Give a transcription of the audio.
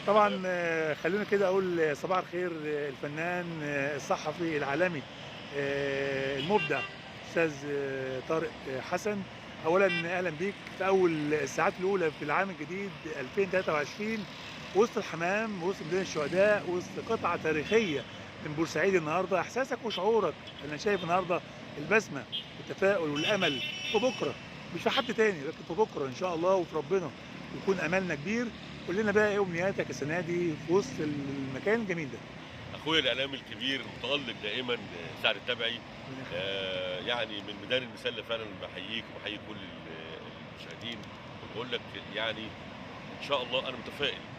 طبعًا خلّينا كده أقول صباح الخير الفنان الصحفي العالمي المُبدع أستاذ طارق حسن. أولًا أهلًا بيك في أول الساعات الأولى في العام الجديد 2023 وسط الحمام، وسط ميدان الشهداء، وسط قطعة تاريخية من بورسعيد النهارده. إحساسك وشعورك، أنا شايف النهارده البسمة والتفاؤل والأمل في بُكرة، مش في حد تاني لكن في بُكرة إن شاء الله وفي ربنا، ويكون أملنا كبير. قُل لنا بقى إيه أمنياتك السنة دي في وسط المكان الجميل ده؟ أخويا الإعلامي الكبير المتألق دائمًا سعد التبعي، ربنا يخليك. يعني من ميدان المسلة فعلًا باحييك وباحيي كل المشاهدين، وباقول لك يعني إن شاء الله أنا متفائل.